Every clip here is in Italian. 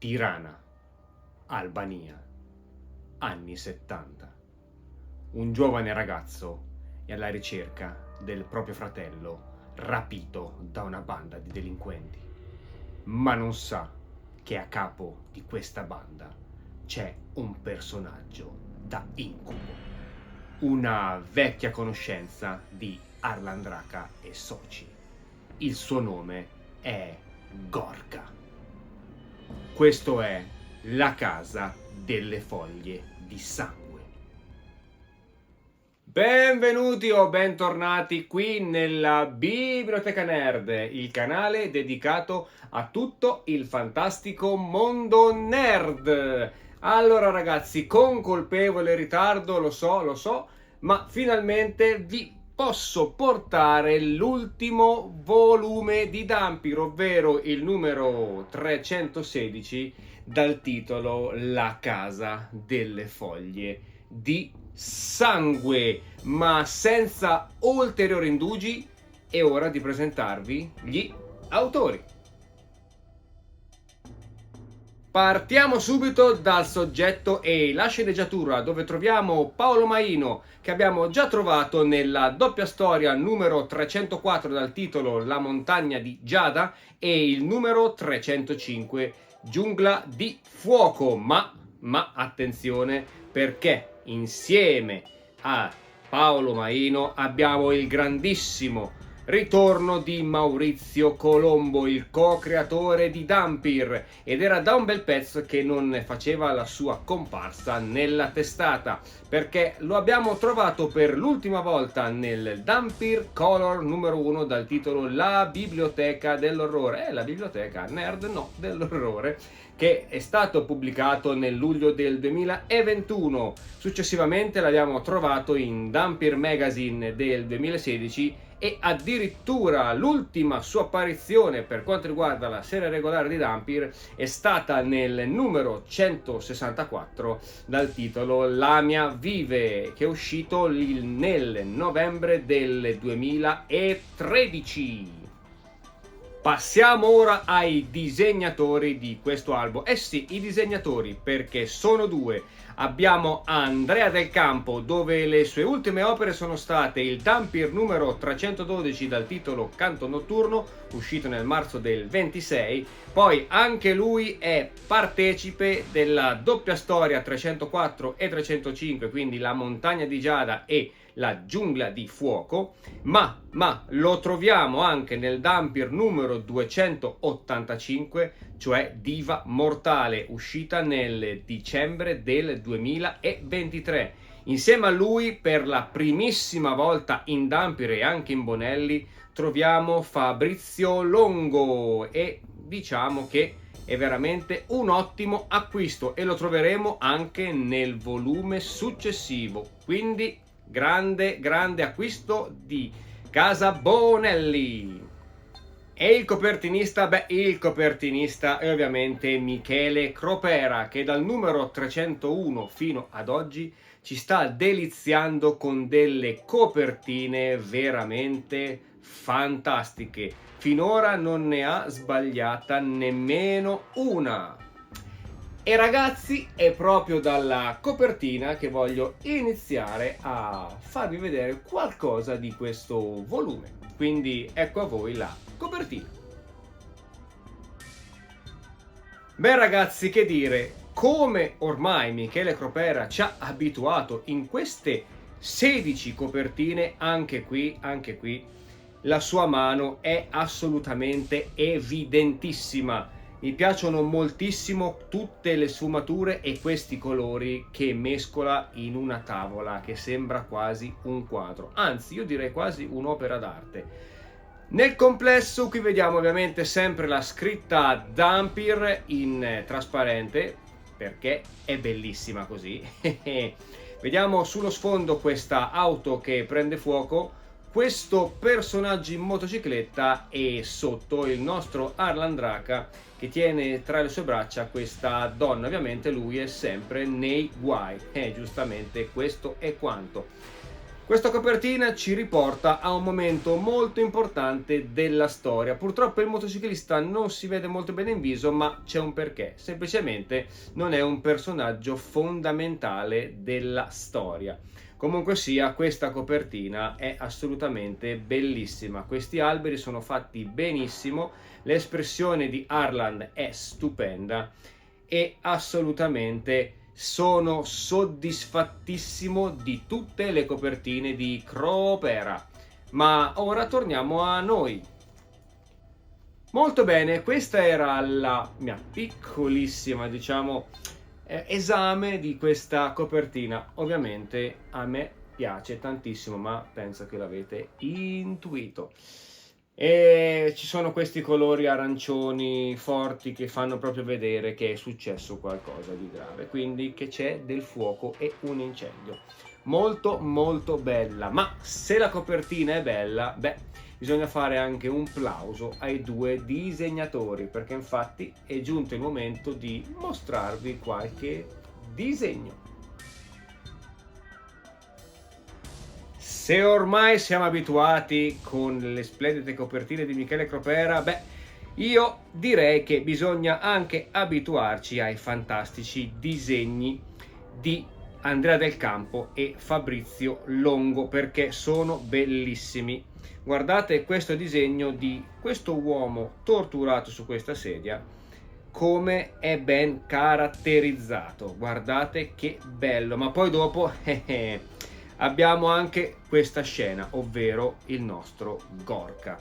Tirana, Albania, anni 70. Un giovane ragazzo è alla ricerca del proprio fratello rapito da una banda di delinquenti, ma non sa che a capo di questa banda c'è un personaggio da incubo, una vecchia conoscenza di Arlandraka e soci. Il suo nome è Gorka. Questo è La Casa delle Foglie di Sangue. Benvenuti o bentornati qui nella Biblioteca Nerd, il canale dedicato a tutto il fantastico mondo nerd. Allora ragazzi, con colpevole ritardo, lo so, ma finalmente vi posso portare l'ultimo volume di Dhampir, ovvero il numero 316 dal titolo La Casa delle Foglie di Sangue. Ma senza ulteriori indugi è ora di presentarvi gli autori. Partiamo subito dal soggetto e la sceneggiatura, dove troviamo Paolo Maino, che abbiamo già trovato nella doppia storia numero 304 dal titolo La montagna di Giada e il numero 305 Giungla di Fuoco. Ma attenzione, perché insieme a Paolo Maino abbiamo il grandissimo ritorno di Maurizio Colombo, il co-creatore di Dhampir, ed era da un bel pezzo che non faceva la sua comparsa nella testata, perché lo abbiamo trovato per l'ultima volta nel Dhampir Color numero 1 dal titolo La Biblioteca dell'Orrore, la biblioteca nerd no dell'orrore, che è stato pubblicato nel luglio del 2021. Successivamente l'abbiamo trovato in Dhampir Magazine del 2016 e addirittura l'ultima sua apparizione per quanto riguarda la serie regolare di Dhampir è stata nel numero 164 dal titolo Lamia Vive, che è uscito nel novembre del 2013. Passiamo ora ai disegnatori di questo albo. Sì, i disegnatori, perché sono due. Abbiamo Andrea Del Campo, dove le sue ultime opere sono state il Dhampir numero 312 dal titolo Canto Notturno, uscito nel marzo del 26. Poi anche lui è partecipe della doppia storia 304 e 305, quindi La montagna di Giada e La giungla di fuoco, ma lo troviamo anche nel Dhampir numero 285, cioè Diva Mortale, uscita nel dicembre del 2023. Insieme a lui, per la primissima volta in Dhampir e anche in Bonelli, troviamo Fabrizio Longo, e diciamo che è veramente un ottimo acquisto e lo troveremo anche nel volume successivo, quindi grande acquisto di Casa Bonelli. E il copertinista? Il copertinista è ovviamente Michele Cropera, che dal numero 301 fino ad oggi ci sta deliziando con delle copertine veramente fantastiche. Finora non ne ha sbagliata nemmeno una. E ragazzi, è proprio dalla copertina che voglio iniziare a farvi vedere qualcosa di questo volume. Quindi ecco a voi la copertina. Beh ragazzi, che dire, come ormai Michele Cropera ci ha abituato in queste 16 copertine, anche qui la sua mano è assolutamente evidentissima. Mi piacciono moltissimo tutte le sfumature e questi colori che mescola in una tavola che sembra quasi un quadro, anzi io direi quasi un'opera d'arte. Nel complesso qui vediamo ovviamente sempre la scritta Dhampir in trasparente, perché è bellissima così. Vediamo sullo sfondo questa auto che prende fuoco, questo personaggio in motocicletta e sotto il nostro Arlandraka che tiene tra le sue braccia questa donna. Ovviamente lui è sempre nei guai, giustamente questo è quanto. Questa copertina ci riporta a un momento molto importante della storia. Purtroppo il motociclista non si vede molto bene in viso, ma c'è un perché. Semplicemente non è un personaggio fondamentale della storia. Comunque sia, questa copertina è assolutamente bellissima. Questi alberi sono fatti benissimo, l'espressione di Harlan è stupenda e assolutamente sono soddisfattissimo di tutte le copertine di Cropera. Ma ora torniamo a noi. Molto bene, questa era la mia piccolissima, diciamo, esame di questa copertina. Ovviamente a me piace tantissimo, ma penso che l'avete intuito. E ci sono questi colori arancioni forti che fanno proprio vedere che è successo qualcosa di grave, quindi che c'è del fuoco e un incendio. Molto molto bella, ma se la copertina è bella, beh, bisogna fare anche un plauso ai due disegnatori, perché infatti è giunto il momento di mostrarvi qualche disegno. Se ormai siamo abituati con le splendide copertine di Michele Cropera, beh, io direi che bisogna anche abituarci ai fantastici disegni di Andrea Del Campo e Fabrizio Longo, perché sono bellissimi. Guardate questo disegno di questo uomo torturato su questa sedia, come è ben caratterizzato. Guardate che bello, ma poi dopo abbiamo anche questa scena, ovvero il nostro Gorka,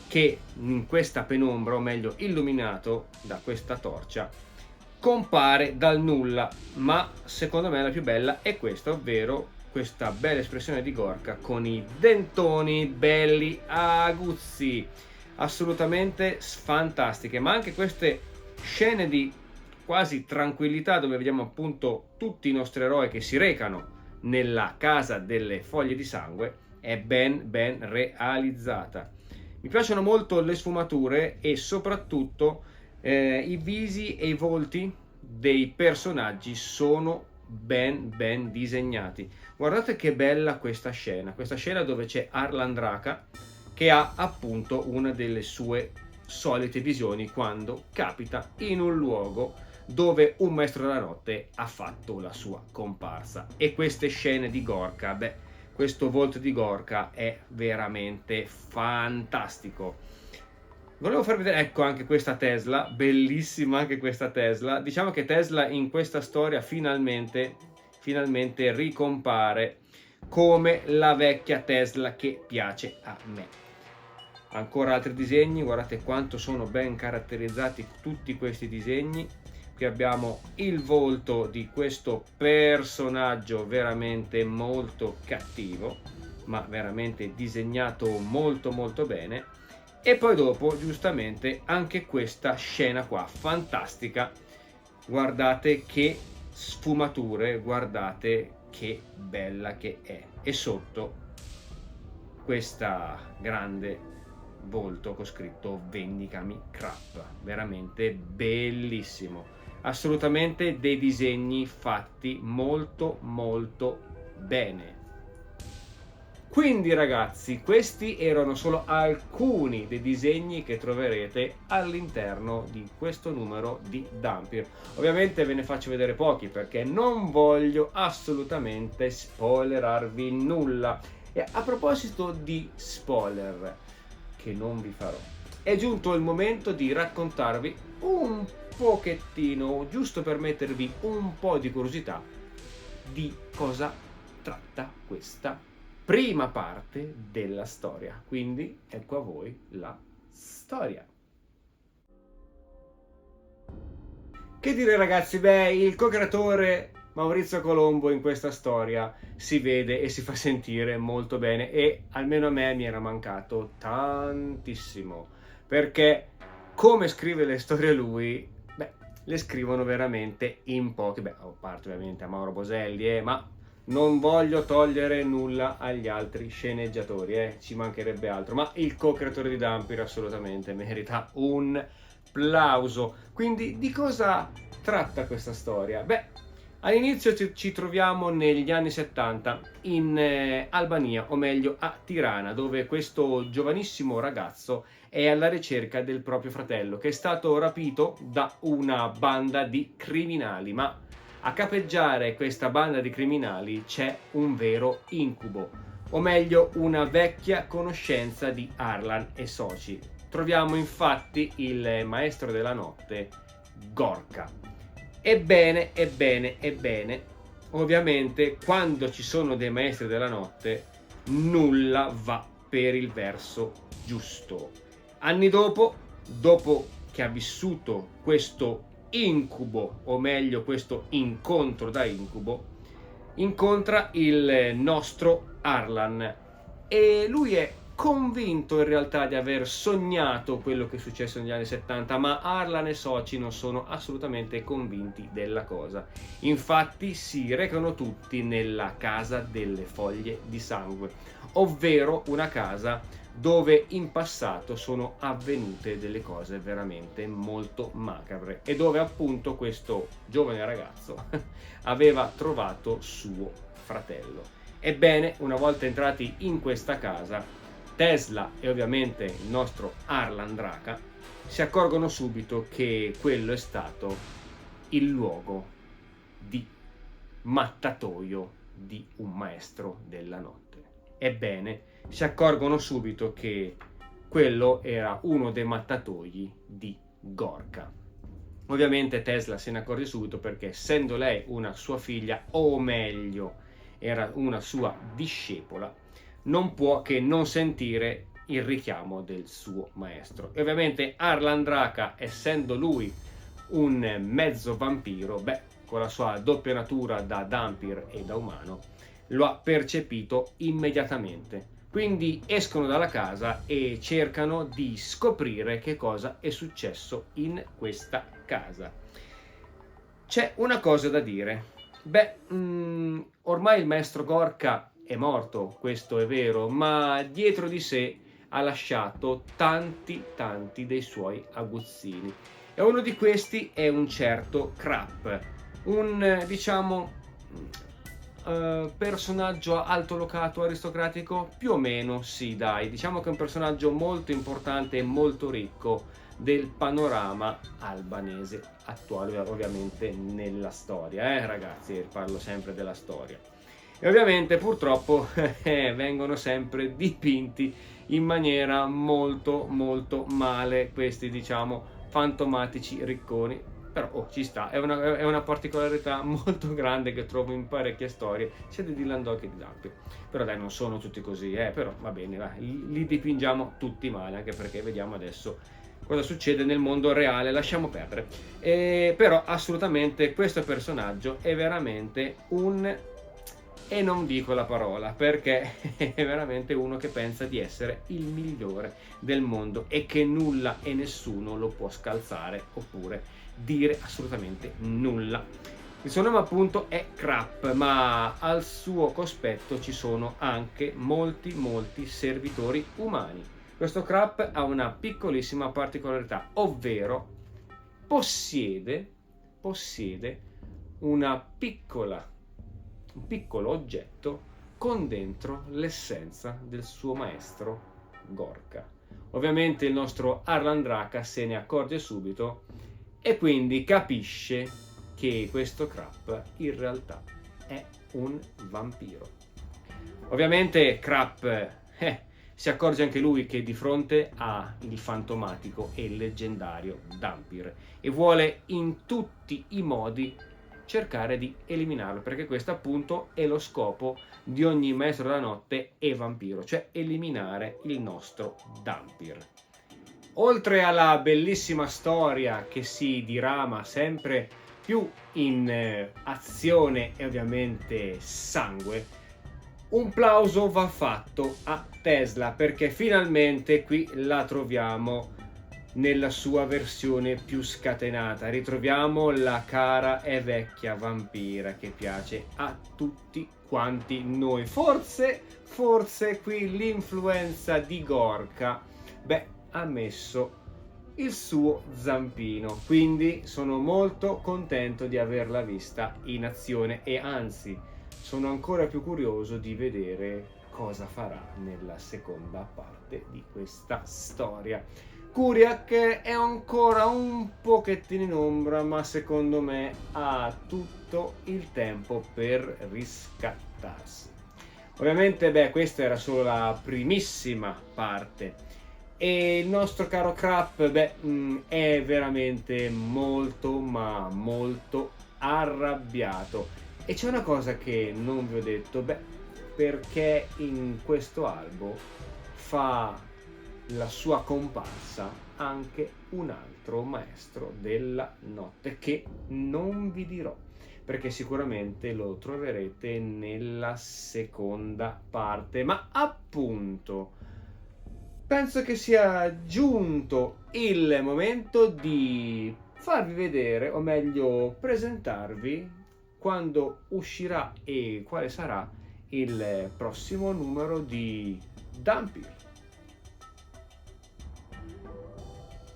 che in questa penombra, o meglio illuminato da questa torcia, compare dal nulla, ma secondo me la più bella è questa, ovvero questa bella espressione di Gorka con i dentoni belli aguzzi, assolutamente fantastiche, ma anche queste scene di quasi tranquillità dove vediamo appunto tutti i nostri eroi che si recano nella casa delle foglie di sangue è ben realizzata. Mi piacciono molto le sfumature e soprattutto i visi e i volti dei personaggi sono ben disegnati. Guardate che bella questa scena dove c'è Harlan Draka che ha appunto una delle sue solite visioni quando capita in un luogo dove un maestro della notte ha fatto la sua comparsa. E queste scene di Gorka, beh, questo volto di Gorka è veramente fantastico. Volevo farvi vedere, ecco, anche questa Tesla, bellissima anche questa Tesla. Diciamo che Tesla in questa storia finalmente ricompare come la vecchia Tesla che piace a me. Ancora altri disegni, guardate quanto sono ben caratterizzati tutti questi disegni. Qui abbiamo il volto di questo personaggio veramente molto cattivo, ma veramente disegnato molto bene. E poi dopo, giustamente, anche questa scena qua, fantastica. Guardate che sfumature, guardate che bella che è. E sotto questa grande volto con scritto vendicami crap, veramente bellissimo. Assolutamente dei disegni fatti molto bene. Quindi ragazzi, questi erano solo alcuni dei disegni che troverete all'interno di questo numero di Dhampir. Ovviamente ve ne faccio vedere pochi perché non voglio assolutamente spoilerarvi nulla. E a proposito di spoiler, che non vi farò, è giunto il momento di raccontarvi un pochettino, giusto per mettervi un po' di curiosità, di cosa tratta questa prima parte della storia. Quindi ecco a voi la storia. Che dire ragazzi, beh, il co-creatore Maurizio Colombo in questa storia si vede e si fa sentire molto bene e almeno a me mi era mancato tantissimo, perché come scrive le storie lui, beh, le scrivono veramente in pochi, beh, a parte ovviamente a Mauro Boselli, ma non voglio togliere nulla agli altri sceneggiatori, ci mancherebbe altro, ma il co-creatore di Dhampir assolutamente merita un plauso. Quindi di cosa tratta questa storia? Beh, All'inizio ci troviamo negli anni 70 in Albania, o meglio a Tirana, dove questo giovanissimo ragazzo è alla ricerca del proprio fratello, che è stato rapito da una banda di criminali, ma a capeggiare questa banda di criminali c'è un vero incubo, o meglio una vecchia conoscenza di Arlan e soci. Troviamo infatti il maestro della notte, Gorka. Ebbene, ovviamente quando ci sono dei maestri della notte nulla va per il verso giusto. Anni dopo che ha vissuto questo incubo, o meglio questo incontro da incubo, incontra il nostro Arlan e lui è convinto in realtà di aver sognato quello che è successo negli anni 70, ma Arlan e soci non sono assolutamente convinti della cosa. Infatti si recano tutti nella casa delle foglie di sangue, ovvero una casa dove in passato sono avvenute delle cose veramente molto macabre e dove appunto questo giovane ragazzo aveva trovato suo fratello. Ebbene, una volta entrati in questa casa, Tesla e ovviamente il nostro Arlan Draka si accorgono subito che quello è stato il luogo di mattatoio di un maestro della notte. Ebbene, si accorgono subito che quello era uno dei mattatoi di Gorka. Ovviamente Tesla se ne accorge subito perché, essendo lei una sua figlia, o meglio, era una sua discepola, non può che non sentire il richiamo del suo maestro. E ovviamente Arlan Draka, essendo lui un mezzo vampiro, con la sua doppia natura da Dhampir e da umano, lo ha percepito immediatamente. Quindi escono dalla casa e cercano di scoprire che cosa è successo in questa casa. C'è una cosa da dire. Ormai il maestro Gorka è morto, questo è vero, ma dietro di sé ha lasciato tanti dei suoi aguzzini. E uno di questi è un certo Krap, un personaggio altolocato aristocratico, più o meno sì, dai, diciamo che è un personaggio molto importante e molto ricco del panorama albanese attuale, ovviamente nella storia, ragazzi, parlo sempre della storia. E ovviamente purtroppo vengono sempre dipinti in maniera molto male questi fantomatici ricconi, però ci sta, è una particolarità molto grande che trovo in parecchie storie sia di Dylan Dog che di Dhampir. Però dai, non sono tutti così, però va bene, li dipingiamo tutti male, anche perché vediamo adesso cosa succede nel mondo reale, lasciamo perdere. Però assolutamente questo personaggio è veramente e non dico la parola perché è veramente uno che pensa di essere il migliore del mondo e che nulla e nessuno lo può scalzare oppure dire assolutamente nulla. Il suo nome appunto è Krap, ma al suo cospetto ci sono anche molti servitori umani. Questo Krap ha una piccolissima particolarità, ovvero possiede un piccolo oggetto con dentro l'essenza del suo maestro Gorka. Ovviamente il nostro Arlan Draka se ne accorge subito e quindi capisce che questo Krap in realtà è un vampiro. Ovviamente Krap si accorge anche lui che di fronte ha il fantomatico e leggendario Dhampir e vuole in tutti i modi cercare di eliminarlo, perché questo appunto è lo scopo di ogni maestro della notte e vampiro, cioè eliminare il nostro Dhampir. Oltre alla bellissima storia che si dirama sempre più in azione e ovviamente sangue, un plauso va fatto a Tesla perché finalmente qui la troviamo nella sua versione più scatenata. Ritroviamo la cara e vecchia vampira che piace a tutti quanti noi. Forse qui l'influenza di Gorka ha messo il suo zampino. Quindi sono molto contento di averla vista in azione e anzi sono ancora più curioso di vedere cosa farà nella seconda parte di questa storia. Kuriak è ancora un pochettino in ombra, ma secondo me ha tutto il tempo per riscattarsi. Ovviamente, questa era solo la primissima parte. E il nostro caro Crap, è veramente molto, ma molto arrabbiato. E c'è una cosa che non vi ho detto, perché in questo albo fa la sua comparsa anche un altro maestro della notte che non vi dirò, perché sicuramente lo troverete nella seconda parte. Ma appunto, penso che sia giunto il momento di farvi vedere, o meglio presentarvi, quando uscirà e quale sarà il prossimo numero di Dhampir.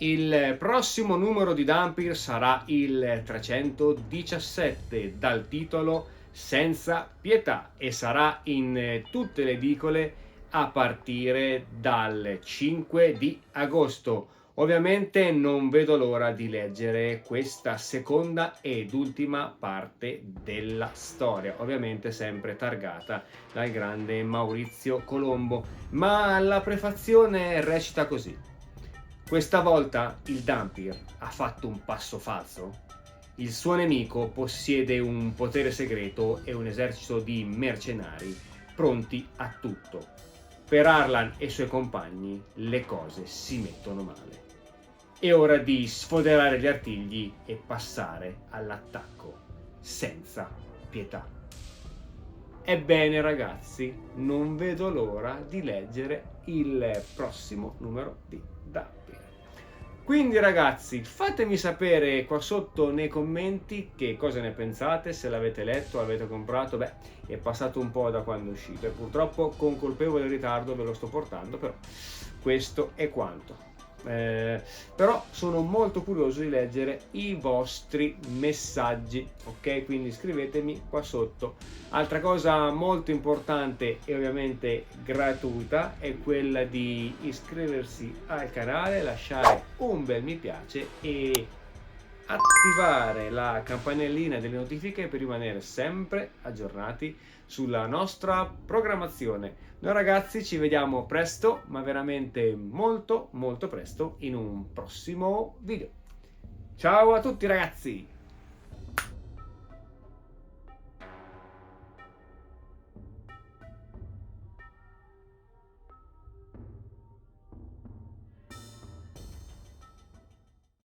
Il prossimo numero di Dhampir sarà il 317 dal titolo Senza pietà e sarà in tutte le edicole a partire dal 5 di agosto. Ovviamente non vedo l'ora di leggere questa seconda ed ultima parte della storia, ovviamente sempre targata dal grande Maurizio Colombo, ma la prefazione recita così. Questa volta il Dhampir ha fatto un passo falso. Il suo nemico possiede un potere segreto e un esercito di mercenari pronti a tutto. Per Arlan e i suoi compagni le cose si mettono male. È ora di sfoderare gli artigli e passare all'attacco senza pietà. Ebbene ragazzi, non vedo l'ora di leggere il prossimo numero di Dhampir. Quindi ragazzi, fatemi sapere qua sotto nei commenti che cosa ne pensate, se l'avete letto, l'avete comprato. È passato un po' da quando è uscito e purtroppo con colpevole ritardo ve lo sto portando, però questo è quanto. Però sono molto curioso di leggere i vostri messaggi, ok? Quindi scrivetemi qua sotto. Altra cosa molto importante e ovviamente gratuita è quella di iscriversi al canale, lasciare un bel mi piace e attivare la campanellina delle notifiche per rimanere sempre aggiornati sulla nostra programmazione. Noi ragazzi ci vediamo presto, ma veramente molto molto presto in un prossimo video. Ciao a tutti ragazzi!